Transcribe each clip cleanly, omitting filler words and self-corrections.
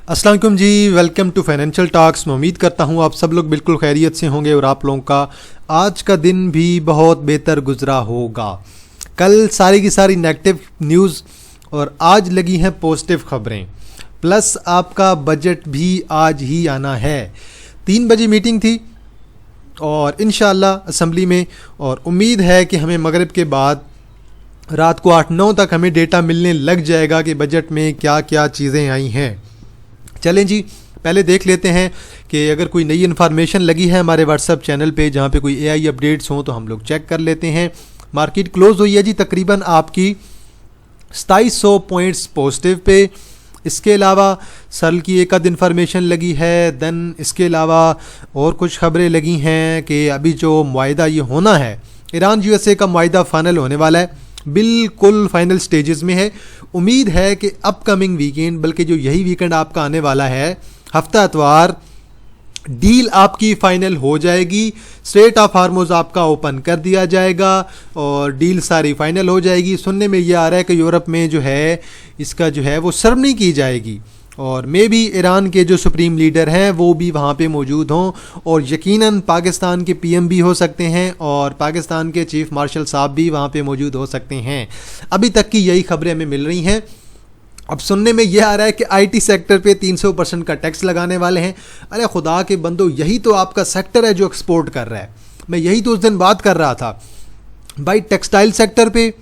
अस्सलाम वालेकुम जी, welcome to financial talks. मैं उम्मीद करता हूँ आप सब लोग बिल्कुल खैरियत से होंगे और आप लोगों का आज का दिन भी बहुत बेहतर गुजरा होगा। कल सारी की सारी नेगेटिव न्यूज़ और आज लगी हैं पॉजिटिव खबरें, प्लस आपका बजट भी आज ही आना है। 3 बजे मीटिंग थी और इंशाअल्लाह असेंबली में, और उम्मीद है कि हमें मगरिब के बाद रात को 8-9 तक हमें डेटा मिलने लग जाएगा कि बजट में क्या क्या चीज़ें आई हैं। चलें जी, पहले देख लेते हैं कि अगर कोई नई इन्फॉर्मेशन लगी है हमारे व्हाट्सएप चैनल पे जहाँ पे कोई एआई अपडेट्स हों तो हम लोग चेक कर लेते हैं। मार्केट क्लोज हुई है जी तकरीबन आपकी 2700 पॉइंट्स पॉजिटिव पे। इसके अलावा सरल की एक आध इन्फॉर्मेशन लगी है, देन इसके अलावा और कुछ खबरें लगी हैं कि अभी जो मुआहिदा ये होना है, ईरान यूएसए का मुआहिदा फाइनल होने वाला है, बिल्कुल फाइनल स्टेजेस में है। उम्मीद है कि अपकमिंग वीकेंड, बल्कि जो यही वीकेंड आपका आने वाला है, हफ्ता इतवार, डील आपकी फाइनल हो जाएगी। स्ट्रेट ऑफ हार्मोज आपका ओपन कर दिया जाएगा और डील सारी फाइनल हो जाएगी। सुनने में ये आ रहा है कि यूरोप में जो है इसका जो है वो सेरेमनी की जाएगी और मे भी ईरान के जो सुप्रीम लीडर हैं वो भी वहाँ पे मौजूद हों, और यकीनन पाकिस्तान के पीएम भी हो सकते हैं और पाकिस्तान के चीफ मार्शल साहब भी वहाँ पे मौजूद हो सकते हैं। अभी तक की यही खबरें हमें मिल रही हैं। अब सुनने में यह आ रहा है कि आईटी सेक्टर पे 300% का टैक्स लगाने वाले हैं। अरे खुदा के बंदो, यही तो आपका सेक्टर है जो एक्सपोर्ट कर रहा है। मैं यही तो उस दिन बात कर रहा था भाई, टेक्सटाइल सेक्टर पे,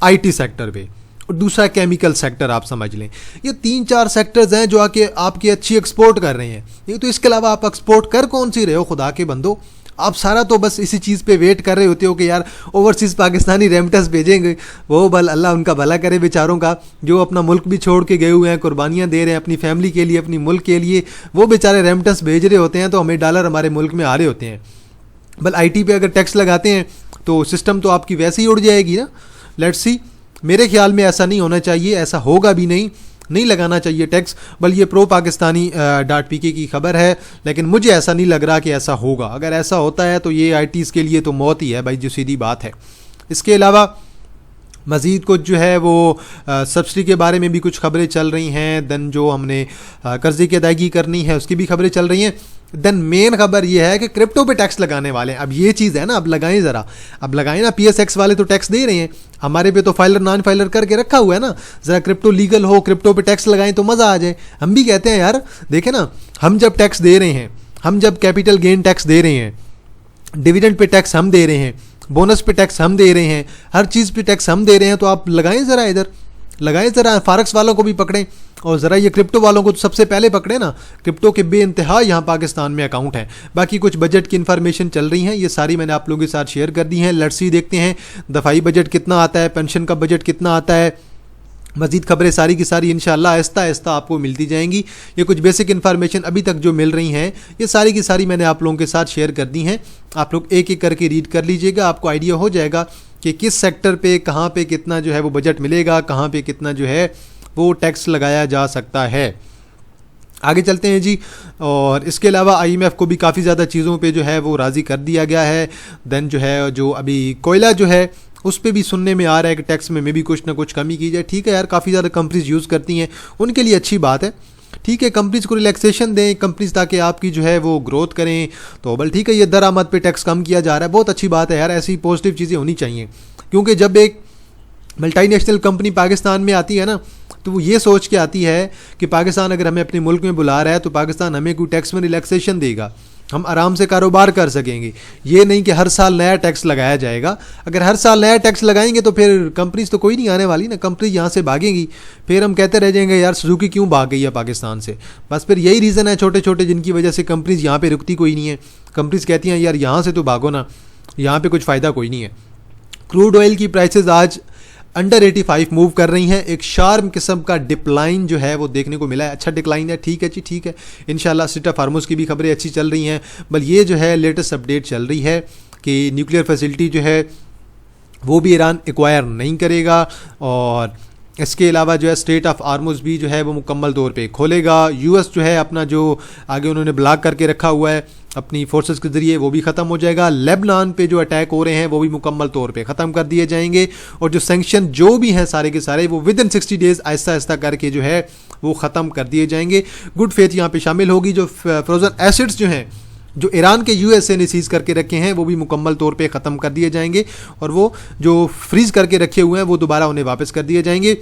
आईटी सेक्टर पे और दूसरा केमिकल सेक्टर, आप समझ लें ये 3-4 सेक्टर्स हैं जो आके आपकी अच्छी एक्सपोर्ट कर रहे हैं। ये तो इसके अलावा आप एक्सपोर्ट कर कौन सी रहे हो खुदा के बंदो? आप सारा तो बस इसी चीज़ पे वेट कर रहे होते हो कि यार ओवरसीज़ पाकिस्तानी रेमिटेंस भेजेंगे। वो अल्लाह उनका भला करे बेचारों का, जो अपना मुल्क भी छोड़ के गए हुए हैं, कुर्बानियाँ दे रहे हैं अपनी फैमिली के लिए, अपनी मुल्क के लिए। वो बेचारे रेमिटेंस भेज रहे होते हैं तो हमें डॉलर हमारे मुल्क में आ रहे होते हैं। बल आईटी पे अगर टैक्स लगाते हैं तो सिस्टम तो आपकी वैसे ही उड़ जाएगी ना। लेट्स सी, मेरे ख्याल में ऐसा नहीं होना चाहिए, ऐसा होगा भी नहीं लगाना चाहिए टैक्स। बल ये प्रो पाकिस्तानी .pk की खबर है, लेकिन मुझे ऐसा नहीं लग रहा कि ऐसा होगा। अगर ऐसा होता है तो ये आईटीज़ के लिए तो मौत ही है भाई, जो सीधी बात है। इसके अलावा मज़ीद कुछ जो है वो सब्सिडी के बारे में भी कुछ खबरें चल रही हैं। देन जो हमने कर्जे की अदायगी करनी है उसकी भी खबरें चल रही हैं। देन मेन खबर ये है कि क्रिप्टो पे टैक्स लगाने वाले हैं। अब ये चीज़ है ना, अब लगाएं ज़रा, अब लगाएं ना। PSX वाले तो टैक्स दे रहे हैं, हमारे पे तो फाइलर नॉन फाइलर करके रखा हुआ है ना। ज़रा क्रिप्टो लीगल हो, क्रिप्टो पे टैक्स लगाएं तो मज़ा आ जाए। हम भी कहते हैं यार, देखें ना, हम जब टैक्स दे रहे हैं, हम जब कैपिटल गेन टैक्स दे रहे हैं, डिविडेंड पे टैक्स हम दे रहे हैं, बोनस पे टैक्स हम दे रहे हैं, हर चीज़ पे टैक्स हम दे रहे हैं, तो आप लगाएं ज़रा, इधर लगाएं ज़रा। फॉरेक्स वालों को भी पकड़ें और ज़रा ये क्रिप्टो वालों को तो सबसे पहले पकड़े ना। क्रिप्टो के बेइंतहा यहाँ पाकिस्तान में अकाउंट हैं। बाकी कुछ बजट की इन्फॉर्मेशन चल रही हैं, ये सारी मैंने आप लोगों के साथ शेयर कर दी हैं। लेट्स सी, देखते हैं दफाई बजट कितना आता है, पेंशन का बजट कितना आता है। मज़ीद खबरें सारी की सारी इंशाअल्लाह आहिस्ता आहिस्ता आपको मिलती जाएंगी। ये कुछ बेसिक इन्फॉर्मेशन अभी तक जो मिल रही हैं ये सारी की सारी मैंने आप लोगों के साथ शेयर कर दी हैं। आप लोग एक एक करके रीड कर लीजिएगा, आपको आइडिया हो जाएगा कि किस सेक्टर पे कहाँ पे कितना जो है वो बजट मिलेगा, कहाँ पे कितना जो है वो टैक्स लगाया जा सकता है। आगे चलते हैं जी। और इसके अलावा IMF को भी काफ़ी ज़्यादा चीज़ों पे जो है वो राज़ी कर दिया गया है। देन जो है जो अभी कोयला जो है उस पर भी सुनने में आ रहा है कि टैक्स में भी कुछ ना कुछ कमी की जाए। ठीक है यार, काफ़ी ज़्यादा कंपनीज यूज़ करती हैं, उनके लिए अच्छी बात है। ठीक है, कंपनीज को रिलैक्सेशन दें कंपनीज, ताकि आपकी जो है वो ग्रोथ करें। तो बल ठीक है, ये दरामद पे टैक्स कम किया जा रहा है, बहुत अच्छी बात है यार। ऐसी पॉजिटिव चीज़ें होनी चाहिए, क्योंकि जब एक मल्टीनेशनल कंपनी पाकिस्तान में आती है ना, तो वो ये सोच के आती है कि पाकिस्तान अगर हमें अपने मुल्क में बुला रहा है तो पाकिस्तान हमें कोई टैक्स में रिलैक्सेशन देगा, हम आराम से कारोबार कर सकेंगे। ये नहीं कि हर साल नया टैक्स लगाया जाएगा। अगर हर साल नया टैक्स लगाएंगे तो फिर कंपनीज तो कोई नहीं आने वाली ना, कंपनी यहाँ से भागेंगी। फिर हम कहते रह जाएंगे यार सुजुकी क्यों भाग गई है पाकिस्तान से। बस फिर यही रीज़न है छोटे छोटे जिनकी वजह से कंपनीज यहाँ पे रुकती कोई नहीं है। कंपनीज कहती हैं यार यहाँ से तो भागो ना, यहाँ पे कुछ फ़ायदा कोई नहीं है। क्रूड ऑयल की प्राइसेस आज अंडर 85 मूव कर रही हैं। एक शार्प किस्म का डिक्लाइन जो है वो देखने को मिला है। अच्छा डिक्लाइन है, ठीक है जी, ठीक है। इंशाल्लाह स्ट्रेट ऑफ हार्मोज की भी खबरें अच्छी चल रही हैं। बल ये जो है लेटेस्ट अपडेट चल रही है कि न्यूक्लियर फैसिलिटी जो है वो भी ईरान एक्वायर नहीं करेगा, और इसके अलावा जो है स्ट्रेट ऑफ हार्मोज भी जो है वो मुकम्मल तौर पे खोलेगा। US जो है अपना जो आगे उन्होंने ब्लॉक करके रखा हुआ है अपनी फोर्सेस के ज़रिए, वो भी ख़त्म हो जाएगा। लेबनान पे जो अटैक हो रहे हैं वो भी मुकम्मल तौर पे ख़त्म कर दिए जाएंगे, और जो सैंक्शन जो भी हैं सारे के सारे वो with in 60 days Aahista Aahista करके जो है वो ख़त्म कर दिए जाएंगे। गुड फेथ यहाँ पे शामिल होगी। जो फ्रोज़न एसिड्स जो हैं जो ईरान के यूएसए ने सीज़ करके रखे हैं वो भी मुकम्मल तौर पे ख़त्म कर दिए जाएंगे और वो जो फ्रीज़ करके रखे हुए हैं वो दोबारा उन्हें वापस कर दिए जाएंगे।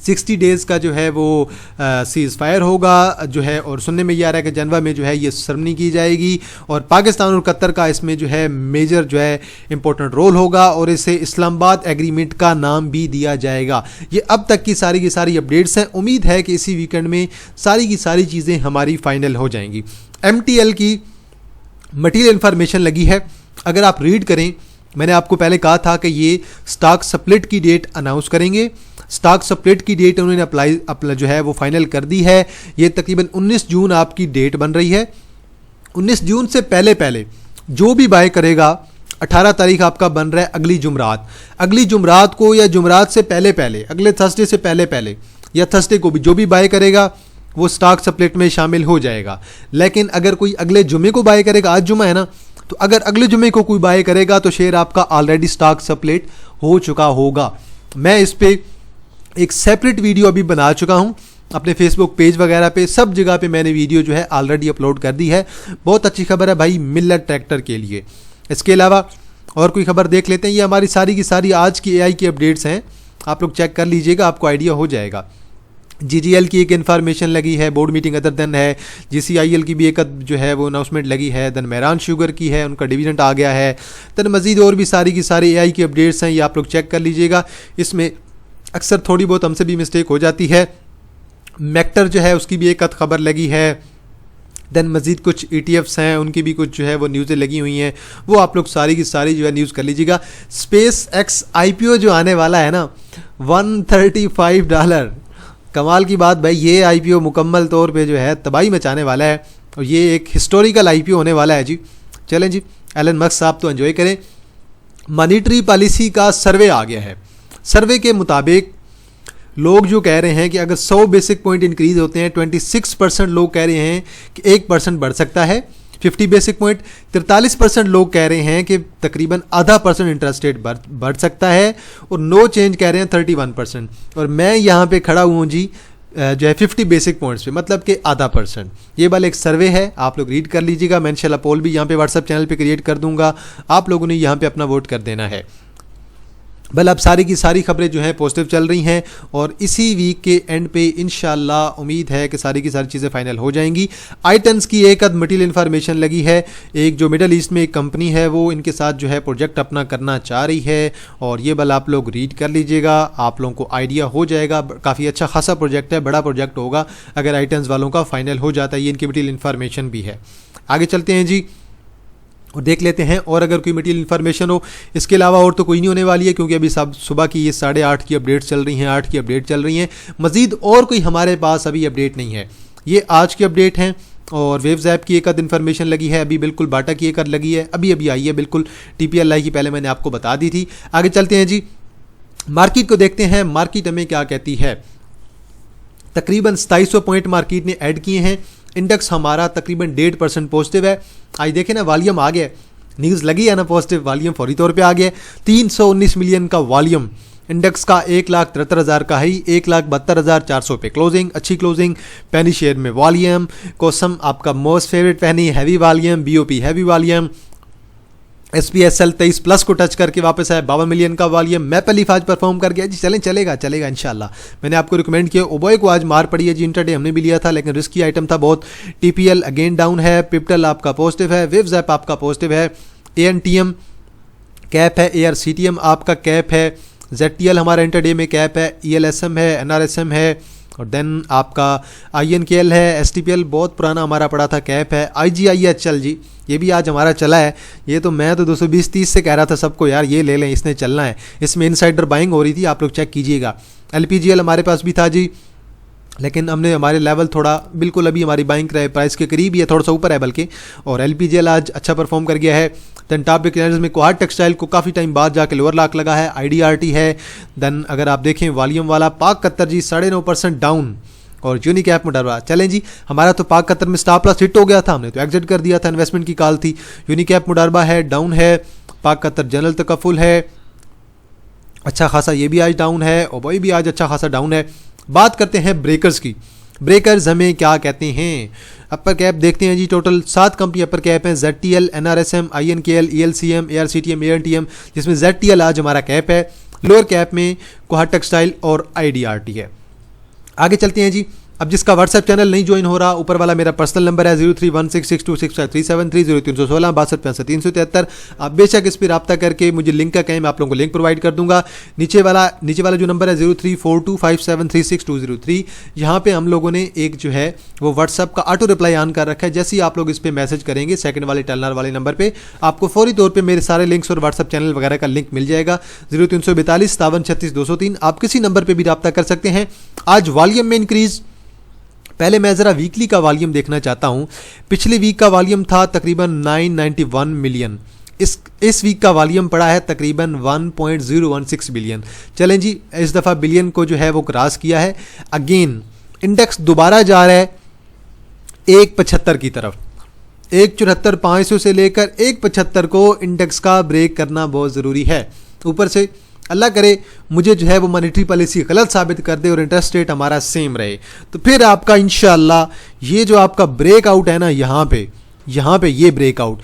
60 डेज़ का जो है वो सीज़ फायर होगा जो है, और सुनने में ये आ रहा है कि जनवा में जो है ये सेरेमनी की जाएगी और पाकिस्तान और कतर का इसमें जो है मेजर जो है इंपॉर्टेंट रोल होगा और इसे इस्लामाबाद एग्रीमेंट का नाम भी दिया जाएगा। ये अब तक की सारी अपडेट्स हैं। उम्मीद है कि इसी वीकेंड में सारी की सारी चीज़ें हमारी फाइनल हो जाएंगी। MTL की मटीरियल इन्फॉर्मेशन लगी है, अगर आप रीड करें, मैंने आपको पहले कहा था कि ये स्टॉक स्प्लिट की डेट अनाउंस करेंगे। स्टॉक स्प्लिट की डेट उन्होंने अप्लाई जो है वो फाइनल कर दी है। ये तकरीबन 19 जून आपकी डेट बन रही है। 19 जून से पहले जो भी बाय करेगा, 18 तारीख आपका बन रहा है अगली जुमरात को या जुमरात से पहले अगले थर्सडे से पहले या थर्सडे को भी जो भी बाय करेगा वो स्टॉक स्प्लिट में शामिल हो जाएगा। लेकिन अगर कोई अगले जुमे को बाय करेगा, आज जुमा है ना, तो अगर अगले जुमे को कोई बाय करेगा तो शेयर आपका ऑलरेडी स्टॉक स्प्लिट हो चुका होगा। मैं इस पे एक सेपरेट वीडियो अभी बना चुका हूं अपने फेसबुक पेज वगैरह पे, सब जगह पे मैंने वीडियो जो है ऑलरेडी अपलोड कर दी है। बहुत अच्छी खबर है भाई मिल्लत ट्रैक्टर के लिए। इसके अलावा और कोई खबर देख लेते हैं। ये हमारी सारी की सारी आज की AI की अपडेट्स हैं, आप लोग चेक कर लीजिएगा, आपको आइडिया हो जाएगा। GGL की एक इन्फॉर्मेशन लगी है, बोर्ड मीटिंग अदर दिन है। GCIL की भी एक जो है वो अनाउंसमेंट लगी है। देन मेहरान शुगर की है, उनका डिविडेंड आ गया है। देन मजीद और भी सारी की सारी AI की अपडेट्स हैं, ये आप लोग चेक कर लीजिएगा। इसमें अक्सर थोड़ी बहुत हमसे भी मिस्टेक हो जाती है। मैक्टर जो है उसकी भी एक अद खबर लगी है। देन मजीद कुछ ETFs हैं, उनकी भी कुछ जो है वो न्यूज़ें लगी हुई हैं, वो आप लोग सारी की सारी जो है न्यूज़ कर लीजिएगा। SpaceX IPO जो आने वाला है ना, $135, कमाल की बात भाई। ये IPO मुकम्मल तौर पे जो है तबाही मचाने वाला है और ये एक हिस्टोरिकल IPO होने वाला है जी। चलें जी, एलन मस्क साहब तो एंजॉय करें। मॉनेटरी पॉलिसी का सर्वे आ गया है। सर्वे के मुताबिक लोग जो कह रहे हैं कि अगर 100 बेसिक पॉइंट इंक्रीज होते हैं, 26% लोग कह रहे हैं कि 1% बढ़ सकता है। 50 बेसिक पॉइंट 43% लोग कह रहे हैं कि तकरीबन %0.5 इंटरेस्ट रेट बढ़ सकता है और नो चेंज कह रहे हैं 31%। और मैं यहाँ पे खड़ा हुआ हूँ जी जो है 50 बेसिक पॉइंट्स पे, मतलब कि %0.5%। ये वाला एक सर्वे है, आप लोग रीड कर लीजिएगा। मैं इंशाल्लाह पोल भी यहाँ पे व्हाट्सएप चैनल पे क्रिएट कर दूंगा, आप लोगों ने यहाँ पे अपना वोट कर देना है। बल अब सारी की सारी खबरें जो हैं पॉजिटिव चल रही हैं और इसी वीक के एंड पे इंशाल्लाह उम्मीद है कि सारी की सारी चीज़ें फाइनल हो जाएंगी। आइटन्स की एक अद मटीरियल इन्फॉर्मेशन लगी है। एक जो मिडल ईस्ट में एक कंपनी है वो इनके साथ जो है प्रोजेक्ट अपना करना चाह रही है और ये बल आप लोग रीड कर लीजिएगा, आप लोगों को आइडिया हो जाएगा। काफ़ी अच्छा खासा प्रोजेक्ट है, बड़ा प्रोजेक्ट होगा अगर आइटन्स वालों का फाइनल हो जाता है। ये इनकी मटीरियल इन्फॉर्मेशन भी है। आगे चलते हैं जी और देख लेते हैं और अगर कोई मटीरियल इन्फॉर्मेशन हो। इसके अलावा और तो कोई नहीं होने वाली है क्योंकि अभी सब सुबह की ये 8:30 की अपडेट चल रही हैं, 8 की अपडेट चल रही हैं। मज़ीद और कोई हमारे पास अभी अपडेट नहीं है। ये आज की अपडेट हैं और वेव्स ऐप की एक अद इन्फॉर्मेशन लगी है, अभी बिल्कुल बाटा की एक अद लगी है, अभी आई है बिल्कुल। TPLI की पहले मैंने आपको बता दी थी। आगे चलते हैं जी, मार्केट को देखते हैं, मार्केट हमें क्या कहती है। तकरीबन 2700 पॉइंट मार्केट ने ऐड किए हैं। इंडेक्स हमारा तकरीबन 1.5% पॉजिटिव है। आज देखें ना, वॉल्यूम आ गया, न्यूज़ लगी है ना पॉजिटिव, वॉल्यूम फौरी तौर पे आ गया। 319 मिलियन का वॉल्यूम, इंडेक्स का 1,73,000 का ही, 1,72,400 पे क्लोजिंग, अच्छी क्लोजिंग। पैनी शेयर में वॉल्यूम, कोसम आपका मोस्ट फेवरेट पैनी heavy volume, BOP heavy volume. SPSL 23+ को टच करके वापस आया, 52 मिलियन का वॉल्यूम। मैपल आज परफॉर्म कर गया जी, चलेगा इंशाल्लाह। मैंने आपको रिकमेंड किया। ओबॉय को आज मार पड़ी है जी, इंटरडे हमने भी लिया था लेकिन रिस्की आइटम था बहुत। TPL अगेन डाउन है, पिप्टल आपका पॉजिटिव है, वेव्स ऐप आपका पॉजिटिव है, ANTM कैप है, ARCTM आपका कैप है, ZTL हमारा इंटरडे में कैप है, ELSM है, NRSM है और देन आपका INKL है, STPL बहुत पुराना हमारा पड़ा था कैप है, IGIHL जी ये भी आज हमारा चला है। ये तो मैं तो 220-30 से कह रहा था सबको यार ये ले लें, इसने चलना है। इसमें इनसाइडर बाइंग हो रही थी, आप लोग चेक कीजिएगा। LPGL हमारे पास भी था जी, लेकिन हमने हमारे लेवल थोड़ा बिल्कुल अभी हमारी बाइंग प्राइस के करीब ही है, थोड़ा सा ऊपर है बल्कि। और LPGL आज अच्छा परफॉर्म कर गया है। देन टॉप बिकनर्स में कोहाट टेक्सटाइल को काफ़ी टाइम बाद जाके लोअर लाक लगा है, IDRT है। देन अगर आप देखें वॉल्यूम वाला पाक कतर जी 9.5% डाउन और यूनिकैप मुडरबा। चलें जी, हमारा तो पाक कतर में स्टॉप लॉस हिट हो गया था, हमने तो एग्जिट कर दिया था, इन्वेस्टमेंट की कॉल थी। यूनिकैप मुडरबा है, डाउन है। पाक कतर जनरल तकफुल है, अच्छा खासा ये भी आज डाउन है। ओबॉय भी आज अच्छा खासा डाउन है। बात करते हैं ब्रेकर्स की। ब्रेकर्स हमें क्या कहते हैं? अपर कैप देखते हैं जी। टोटल 7 कंपनी अपर कैप हैं, ZTL, NRSM, INKL, ELCM, ARCTM, ANTM, जिसमें ZTL आज हमारा कैप है। लोअर कैप में कोहाट टेक्सटाइल और IDRT है। आगे चलते हैं जी। अब जिसका व्हाट्सएप चैनल नहीं ज्वाइन हो रहा, ऊपर वाला मेरा पर्सनल नंबर है 0316626537 0316 6265 आप बेशक इस पर रब्ता करके मुझे लिंक का कहें, मैं आप लोगों को लिंक प्रोवाइड कर दूंगा। नीचे वाला जो नंबर है 03425736 यहाँ पे हम लोगों ने एक जो है वो व्हाट्सएप का ऑटो रिप्लाई ऑन कर रखा है। जैसे ही आप लोग इस पर मैसेज करेंगे सेकंड वाले टेलनर वाले नंबर पर, आपको फौरी तौर पर मेरे सारे लिंक्स और व्हाट्सएप चैनल वगैरह का लिंक मिल जाएगा। 0342 5736 203 आप किसी नंबर पर भी रब्ता कर सकते हैं। आज वॉल्यूम में इंक्रीज, पहले मैं ज़रा वीकली का वॉल्यूम देखना चाहता हूं। पिछले वीक का वॉल्यूम था तकरीबन 991 मिलियन, इस वीक का वॉल्यूम पड़ा है तकरीबन 1.016 बिलियन। चलें जी, इस दफ़ा बिलियन को जो है वो क्रॉस किया है। अगेन इंडेक्स दोबारा जा रहा है 175 की तरफ। 174,500 से लेकर 175 को इंडेक्स का ब्रेक करना बहुत ज़रूरी है। ऊपर से अल्लाह करे मुझे जो है वो मॉनेटरी पॉलिसी गलत साबित कर दे और इंटरेस्ट रेट हमारा सेम रहे, तो फिर आपका इंशाल्लाह ये जो आपका ब्रेकआउट है ना, यहाँ पे ये ब्रेकआउट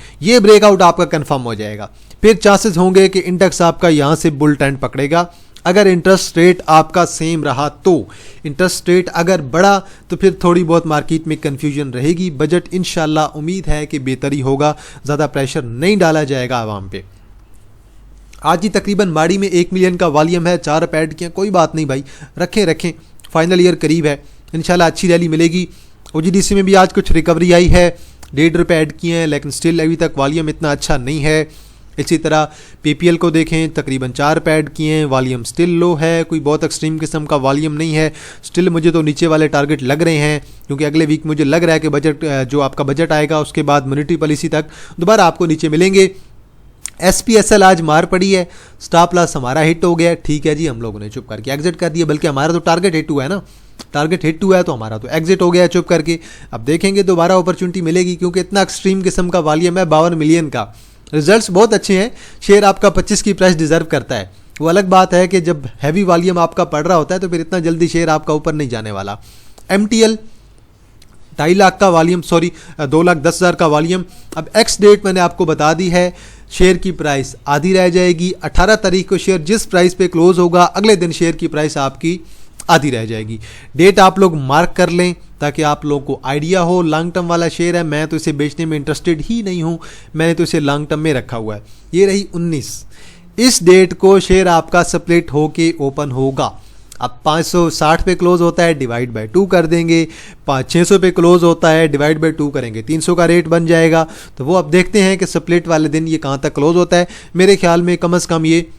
आपका कंफर्म हो जाएगा। फिर चांसेस होंगे कि इंडेक्स आपका यहाँ से बुल ट्रेंड पकड़ेगा। अगर इंटरेस्ट रेट आपका सेम रहा तो, इंटरेस्ट रेट अगर बढ़ा तो फिर थोड़ी बहुत मार्केट में कन्फ्यूजन रहेगी। बजट इंशाल्लाह उम्मीद है कि बेहतरी होगा, ज़्यादा प्रेशर नहीं डाला जाएगा आवाम पे। आज ही तकरीबन माड़ी में 1 मिलियन का वॉल्यूम है, 4 रुपये ऐड किया, कोई बात नहीं भाई, रखें। फाइनल ईयर करीब है, इंशाल्लाह अच्छी रैली मिलेगी। OGDC में भी आज कुछ रिकवरी आई है, 1.5 रुपये ऐड किए हैं, लेकिन स्टिल अभी तक वॉल्यूम इतना अच्छा नहीं है। इसी तरह PPL को देखें, तकरीबन 4 रुपये ऐड किए हैं, वॉल्यूम स्टिल लो है, कोई बहुत एक्सट्रीम किस्म का वॉल्यूम नहीं है। स्टिल मुझे तो नीचे वाले टारगेट लग रहे हैं, क्योंकि अगले वीक मुझे लग रहा है कि बजट जो आपका बजट आएगा उसके बाद मॉनेटरी पॉलिसी तक दोबारा आपको नीचे मिलेंगे। SPSL आज मार पड़ी है, स्टॉप लॉस हमारा हिट हो गया, ठीक है जी, हम लोगों ने चुप करके एग्जिट कर दिया, बल्कि हमारा तो टारगेट हिट हुआ है ना, टारगेट हिट हुआ है तो हमारा तो एग्जिट हो गया चुप करके। अब देखेंगे दोबारा अपॉर्चुनिटी मिलेगी, क्योंकि इतना एक्सट्रीम किस्म का वॉल्यूम है, 52 मिलियन का। रिजल्ट्स बहुत अच्छे हैं, शेयर आपका 25 की प्राइस डिजर्व करता है। वो अलग बात है कि जब हैवी वॉल्यूम आपका पड़ रहा होता है तो फिर इतना जल्दी शेयर आपका ऊपर नहीं जाने वाला। MTL 2.5 लाख का वॉल्यूम, 2,10,000 का वॉल्यूम। अब एक्स डेट मैंने आपको बता दी है, शेयर की प्राइस आधी रह जाएगी। 18 तारीख को शेयर जिस प्राइस पे क्लोज होगा, अगले दिन शेयर की प्राइस आपकी आधी रह जाएगी। डेट आप लोग मार्क कर लें ताकि आप लोगों को आइडिया हो। लॉन्ग टर्म वाला शेयर है, मैं तो इसे बेचने में इंटरेस्टेड ही नहीं हूँ, मैंने तो इसे लॉन्ग टर्म में रखा हुआ है। ये रही 19, इस डेट को शेयर आपका स्प्लिट होके ओपन होगा। अब 560 पे क्लोज होता है, डिवाइड बाय 2 कर देंगे। 600 पे क्लोज होता है, डिवाइड बाय 2 करेंगे, 300 का रेट बन जाएगा। तो वो अब देखते हैं कि स्प्लिट वाले दिन ये कहाँ तक क्लोज होता है। मेरे ख्याल में कम से कम ये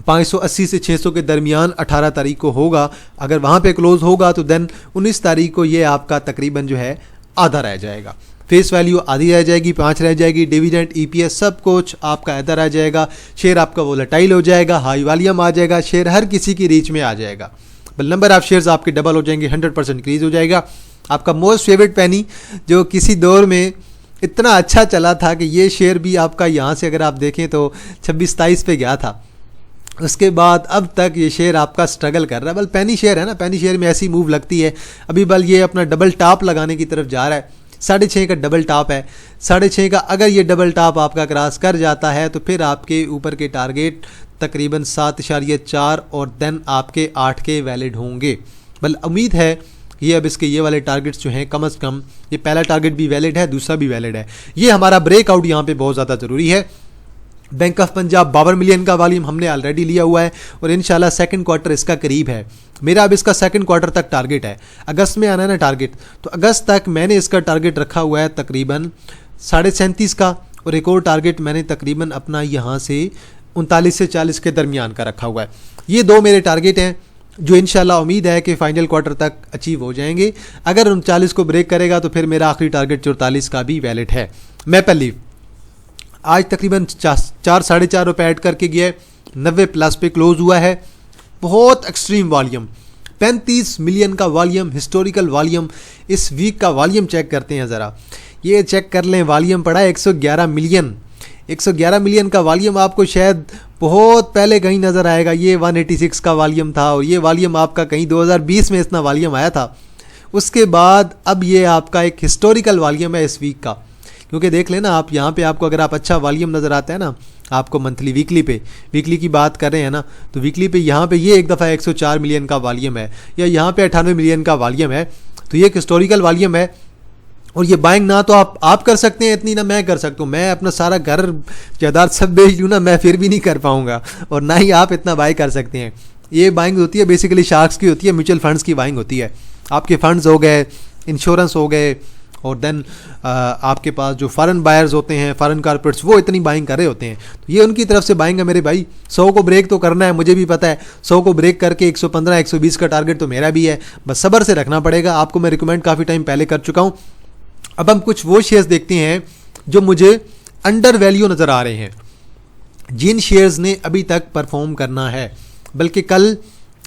580 से 600 के दरमियान 18 तारीख को होगा। अगर वहाँ पे क्लोज होगा तो देन 19 तारीख को ये आपका तकरीबन जो है आधा रह जाएगा। फेस वैल्यू आधी रह जाएगी, 5 रह जाएगी, डिविडेंड EPS सब कुछ आपका इधर आ जाएगा। शेयर आपका वोलेटाइल हो जाएगा, हाई वॉल्यूम आ जाएगा, शेयर हर किसी की रीच में आ जाएगा। बल नंबर ऑफ शेयर्स आपके डबल हो जाएंगे, 100% इंक्रीज हो जाएगा। आपका मोस्ट फेवरेट पेनी जो किसी दौर में इतना अच्छा चला था कि ये शेयर भी आपका यहाँ से अगर आप देखें तो 26-27 पे गया था, उसके बाद अब तक ये शेयर आपका स्ट्रगल कर रहा है। बल पेनी शेयर है ना, पेनी शेयर में ऐसी मूव लगती है। अभी बल ये अपना डबल टॉप लगाने की तरफ जा रहा है, 6.5 का डबल टॉप है। 6.5 का अगर ये डबल टॉप आपका क्रॉस कर जाता है तो फिर आपके ऊपर के टारगेट तकरीबन 7.4 और देन आपके 8 के वैलिड होंगे। बल उम्मीद है ये अब इसके ये वाले टारगेट्स जो हैं कम से कम, ये पहला टारगेट भी वैलिड है, दूसरा भी वैलिड है। ये हमारा ब्रेकआउट यहाँ पे बहुत ज़्यादा ज़रूरी है। बैंक ऑफ पंजाब 52 मिलियन का वॉल्यूम हमने ऑलरेडी लिया हुआ है और इंशाल्लाह सेकंड क्वार्टर इसका करीब है। मेरा अब इसका सेकंड क्वार्टर तक टारगेट है, अगस्त में आना है ना टारगेट, तो अगस्त तक मैंने इसका टारगेट रखा हुआ है तकरीबन 37.5 का, और एक और टारगेट मैंने तकरीबन अपना यहाँ से 39 से 40 के दरमियान का रखा हुआ है। ये 2 मेरे टारगेट हैं जो इंशाल्लाह उम्मीद है कि फाइनल क्वार्टर तक अचीव हो जाएंगे। अगर 39 को ब्रेक करेगा तो फिर मेरा आखिरी टारगेट 44 का भी वैलिड है। मैपल लीफ आज तकरीबन 4-4.5 रुपये ऐड करके गया है, 90 प्लस पे क्लोज हुआ है। बहुत एक्सट्रीम वॉल्यूम, 35 मिलियन का वॉल्यूम, हिस्टोरिकल वॉल्यूम। इस वीक का वॉल्यूम चेक करते हैं ज़रा, ये चेक कर लें, वॉल्यूम पड़ा है 111 मिलियन। 111 मिलियन का वॉल्यूम आपको शायद बहुत पहले कहीं नज़र आएगा, ये 186 का वॉल्यूम था और ये वॉल्यूम आपका कहीं 2020 में इतना वॉल्यूम आया था। उसके बाद अब ये आपका एक हिस्टोरिकल वॉल्यूम है इस वीक का, क्योंकि देख लेना आप यहाँ पे आपको अगर आप अच्छा वॉल्यूम नज़र आता है ना आपको मंथली वीकली की बात कर रहे हैं ना, तो वीकली पे यहाँ पे ये एक दफ़ा 104 मिलियन का वॉल्यूम है या यहाँ पे 98 मिलियन का वॉल्यूम है, तो ये एक हिस्टोरिकल वॉल्यूम है। और ये बाइंग ना तो आप कर सकते हैं इतनी, ना मैं कर सकता हूँ। मैं अपना सारा घर जायदाद सब बेच लूँ ना, मैं फिर भी नहीं कर पाऊँगा, और ना ही आप इतना बाई कर सकते हैं। ये बाइंग होती है बेसिकली शार्क्स की होती है, म्यूचुअल फंड्स की बाइंग होती है। आपके फंड्स हो गए, इंश्योरेंस हो गए, और देन आपके पास जो फॉरेन बायर्स होते हैं, फॉरेन कॉर्पोरेट्स, वो इतनी बाइंग कर रहे होते हैं। तो ये उनकी तरफ से बाइंग है मेरे भाई। 100 को ब्रेक तो करना है, मुझे भी पता है। 100 को ब्रेक करके 115 120 का टारगेट तो मेरा भी है, बस सब्र से रखना पड़ेगा। आपको मैं रिकमेंड काफ़ी टाइम पहले कर चुका हूँ। अब हम कुछ वो शेयर्स देखते हैं जो मुझे अंडर वैल्यू नज़र आ रहे हैं, जिन शेयर्स ने अभी तक परफॉर्म करना है। बल्कि कल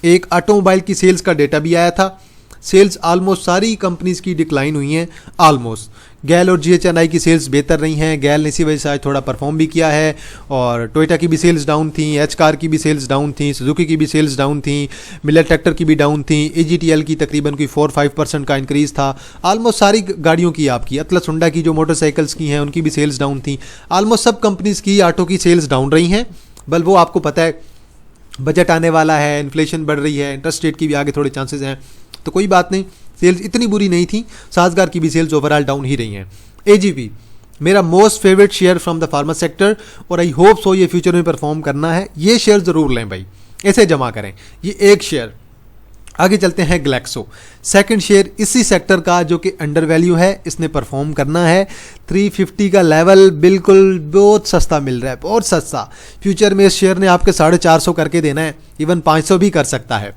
एक ऑटोमोबाइल की सेल्स का डेटा भी आया था। सेल्स ऑलमोस्ट सारी कंपनीज़ की डिक्लाइन हुई हैं ऑलमोस्ट। गैल और GHNI की सेल्स बेहतर रही हैं। गैल ने इसी वजह से आज थोड़ा परफॉर्म भी किया है, और टोयोटा की भी सेल्स डाउन थी, एच कार की भी सेल्स डाउन थी, सुजुकी की भी सेल्स डाउन थी, मिलर ट्रैक्टर की भी डाउन थी, AGTL की तकरीबन कोई 4-5% का इंक्रीज़ था। ऑलमोस्ट सारी गाड़ियों की आपकी अतलस हुंडा की जो मोटरसाइकिल्स की हैं उनकी भी सेल्स डाउन थी। ऑलमोस्ट सब कंपनीज़ की ऑटो की सेल्स डाउन रही हैं। बल वो आपको पता है बजट आने वाला है, इन्फ्लेशन बढ़ रही है, इंटरेस्ट रेट की भी आगे थोड़े चांसेस हैं, तो कोई बात नहीं, सेल्स इतनी बुरी नहीं थी। साजगार की भी सेल्स ओवरऑल डाउन ही रही हैं। AGP मेरा most favourite share from the pharma sector, और आई होप सो ये फ्यूचर में परफॉर्म करना है। ये शेयर ज़रूर लें भाई, ऐसे जमा करें। ये एक शेयर। आगे चलते हैं ग्लैक्सो, सेकंड शेयर इसी सेक्टर का जो कि अंडर वैल्यू है, इसने परफॉर्म करना है। 350 का लेवल बिल्कुल बहुत सस्ता मिल रहा है, बहुत सस्ता। फ्यूचर में इस शेयर ने आपके 450 करके देना है, इवन 500 भी कर सकता है।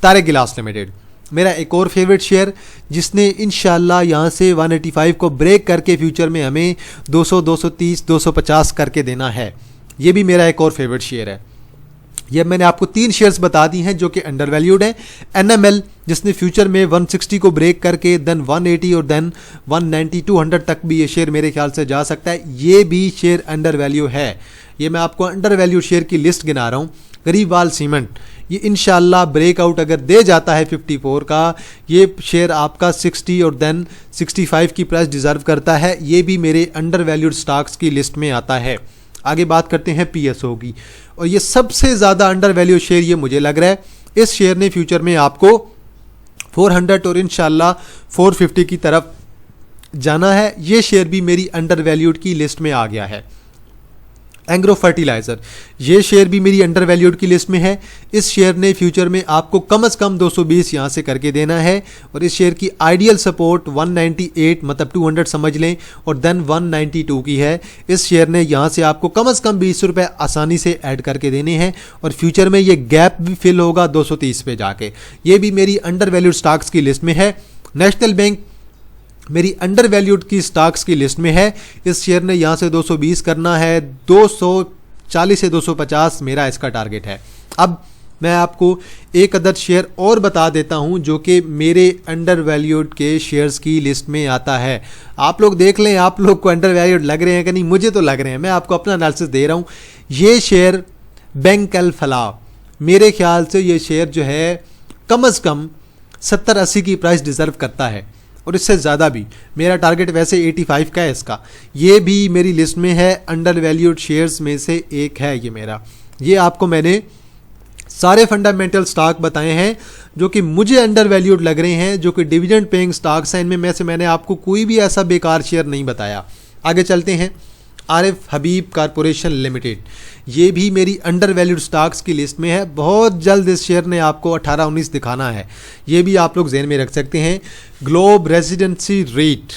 तारेक गिलास लिमिटेड मेरा एक और फेवरेट शेयर, जिसने इंशाल्लाह यहाँ से 185 को ब्रेक करके फ्यूचर में हमें 200, 230, 250 करके देना है। ये भी मेरा एक और फेवरेट शेयर है। ये मैंने आपको 3 शेयर्स बता दी हैं जो कि अंडर वैल्यूड हैं। NML जिसने फ्यूचर में 160 को ब्रेक करके देन 180 और देन 190, 200 तक भी ये शेयर मेरे ख्याल से जा सकता है। ये भी शेयर अंडर वैल्यू है। ये मैं आपको अंडर वैल्यू शेयर की लिस्ट गिना रहा हूँ। गरीबवाल सीमेंट, ये इंशाल्लाह ब्रेकआउट अगर दे जाता है 54 का, ये शेयर आपका 60 और देन 65 की प्राइस डिज़र्व करता है। ये भी मेरे अंडर वैल्यूड स्टॉक्स की लिस्ट में आता है। आगे बात करते हैं PSO की, और ये सबसे ज़्यादा अंडर वैल्यू शेयर ये मुझे लग रहा है। इस शेयर ने फ्यूचर में आपको 400 और इंशाल्लाह 450 की तरफ जाना है। ये शेयर भी मेरी अंडर वैल्यूड की लिस्ट में आ गया है। एंग्रो फर्टिलाइज़र, ये शेयर भी मेरी अंडर वैल्यूड की लिस्ट में है। इस शेयर ने फ्यूचर में आपको कम से कम 220 यहाँ से करके देना है, और इस शेयर की आइडियल सपोर्ट 198 मतलब 200 समझ लें, और देन 192 की है। इस शेयर ने यहाँ से आपको कम से कम 20 रुपये आसानी से ऐड करके देने हैं, और फ्यूचर में ये गैप भी फिल होगा 230 पे जाके। ये भी मेरी अंडर वैल्यूड स्टॉक्स की लिस्ट में है। नेशनल बैंक मेरी अंडर वैल्यूड की स्टॉक्स की लिस्ट में है। इस शेयर ने यहाँ से 220 करना है, 240 से 250 मेरा इसका टारगेट है। अब मैं आपको एक अदर शेयर और बता देता हूँ जो कि मेरे अंडर वैल्यूड के शेयर्स की लिस्ट में आता है। आप लोग देख लें, आप लोग को अंडर वैल्यूड लग रहे हैं कि नहीं, मुझे तो लग रहे हैं। मैं आपको अपना एनालिसिस दे रहा हूँ। ये शेयर बैंक अल फलाह, मेरे ख्याल से ये शेयर जो है कम से कम 70-80 की प्राइस डिज़र्व करता है, और इससे ज़्यादा भी। मेरा टारगेट वैसे 85 का है इसका। ये भी मेरी लिस्ट में है, अंडर वैल्यूड शेयर्स में से एक है ये मेरा। ये आपको मैंने सारे फंडामेंटल स्टॉक बताए हैं जो कि मुझे अंडर वैल्यूड लग रहे हैं, जो कि डिविडेंड पेइंग स्टॉक्स हैं। इनमें में से मैंने आपको कोई भी ऐसा बेकार शेयर नहीं बताया। आगे चलते हैं। आरिफ हबीब कॉरपोरेशन लिमिटेड, ये भी मेरी अंडर वैल्यूड स्टॉक्स की लिस्ट में है। बहुत जल्द इस शेयर ने आपको 18-19 दिखाना है, ये भी आप लोग ज़हन में रख सकते हैं। ग्लोब रेजिडेंसी रेट,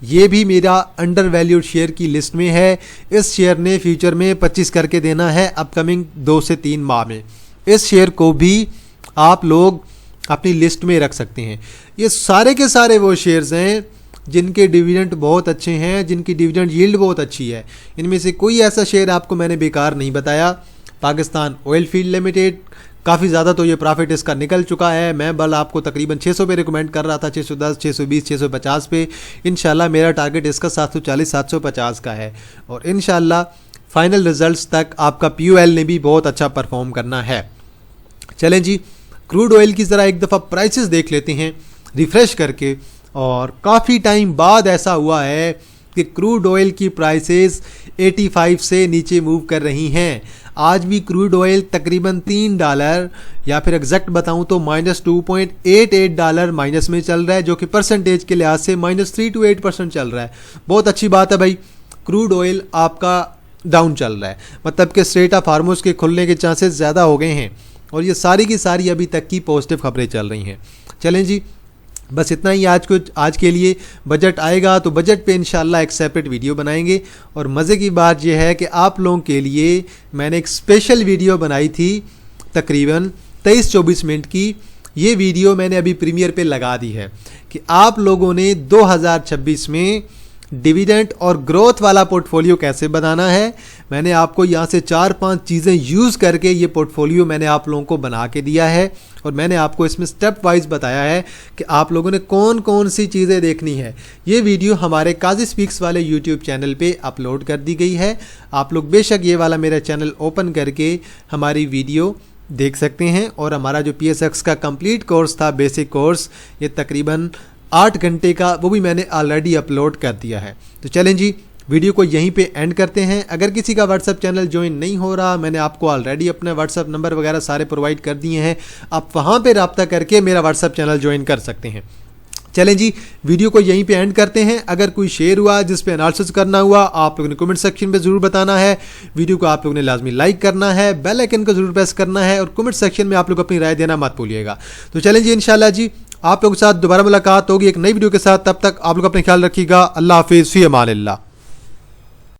ये भी मेरा अंडर वैल्यूड शेयर की लिस्ट में है। इस शेयर ने फ्यूचर में 25 करके देना है अपकमिंग 2 से 3 माह में। इस शेयर को भी आप लोग अपनी लिस्ट में रख सकते हैं। ये सारे के सारे वो शेयर्स हैं जिनके डिविडेंड बहुत अच्छे हैं, जिनकी डिविडेंड यील्ड बहुत अच्छी है। इनमें से कोई ऐसा शेयर आपको मैंने बेकार नहीं बताया। पाकिस्तान ऑयल फील्ड लिमिटेड, काफ़ी ज़्यादा तो ये प्रॉफिट इसका निकल चुका है। मैं बल आपको तकरीबन 600 पे रिकमेंड कर रहा था, 610, 620, 650 पे। इंशाल्लाह मेरा टारगेट इसका 740, 750 का है, और इंशाल्लाह फाइनल रिजल्ट्स तक आपका POL ने भी बहुत अच्छा परफॉर्म करना है। चलें जी, क्रूड ऑयल की ज़रा एक दफ़ा प्राइसेस देख लेते हैं रिफ़्रेश करके। और काफ़ी टाइम बाद ऐसा हुआ है कि क्रूड ऑयल की प्राइसेस 85 से नीचे मूव कर रही हैं। आज भी क्रूड ऑयल तकरीबन $3 या फिर एग्जैक्ट बताऊं तो -$2.88 माइनस में चल रहा है, जो कि परसेंटेज के लिहाज से -3 to 8% चल रहा है। बहुत अच्छी बात है भाई, क्रूड ऑयल आपका डाउन चल रहा है, मतलब कि स्ट्रेट ऑफ हार्मोज के खुलने के चांसेस ज़्यादा हो गए हैं और ये सारी की सारी अभी तक की पॉजिटिव खबरें चल रही हैं। चलें जी, बस इतना ही आज के लिए। बजट आएगा तो बजट पे इंशाल्लाह एक सेपरेट वीडियो बनाएंगे। और मज़े की बात यह है कि आप लोगों के लिए मैंने एक स्पेशल वीडियो बनाई थी तकरीबन 23-24 मिनट की। ये वीडियो मैंने अभी प्रीमियर पे लगा दी है कि आप लोगों ने 2026 में डिविडेंड और ग्रोथ वाला पोर्टफोलियो कैसे बनाना है। मैंने आपको यहाँ से 4-5 चीज़ें यूज़ करके ये पोर्टफोलियो मैंने आप लोगों को बना के दिया है और मैंने आपको इसमें स्टेप वाइज बताया है कि आप लोगों ने कौन कौन सी चीज़ें देखनी है। ये वीडियो हमारे काजी स्पीक्स वाले यूट्यूब चैनल पे अपलोड कर दी गई है। आप लोग बेशक ये वाला मेरा चैनल ओपन करके हमारी वीडियो देख सकते हैं। और हमारा जो PSX का कंप्लीट कोर्स था, बेसिक कोर्स, ये तकरीबन 8 घंटे का, वो भी मैंने ऑलरेडी अपलोड कर दिया है। तो चलें जी, वीडियो को यहीं पे एंड करते हैं। अगर किसी का व्हाट्सअप चैनल ज्वाइन नहीं हो रहा, मैंने आपको ऑलरेडी अपने व्हाट्सअप नंबर वगैरह सारे प्रोवाइड कर दिए हैं, आप वहाँ पे रब्ता करके मेरा व्हाट्सअप चैनल ज्वाइन कर सकते हैं। चलें जी, वीडियो को यहीं पे एंड करते हैं। अगर कोई शेयर हुआ जिस पे एनालिसिस करना हुआ, आप लोगों ने कमेंट सेक्शन में ज़रूर बताना है। वीडियो को आप लोगों ने लाजमी लाइक करना है, बेल आइकन को ज़रूर प्रेस करना है और कमेंट सेक्शन में आप लोग अपनी राय देना मत भूलिएगा। तो चलें जी, इंशाल्लाह जी आप लोगों के साथ दोबारा मुलाकात होगी एक नई वीडियो के साथ। तब तक आप लोग अपना ख्याल रखिएगा। अल्लाह हाफिज़, फ़ी अमान अल्लाह।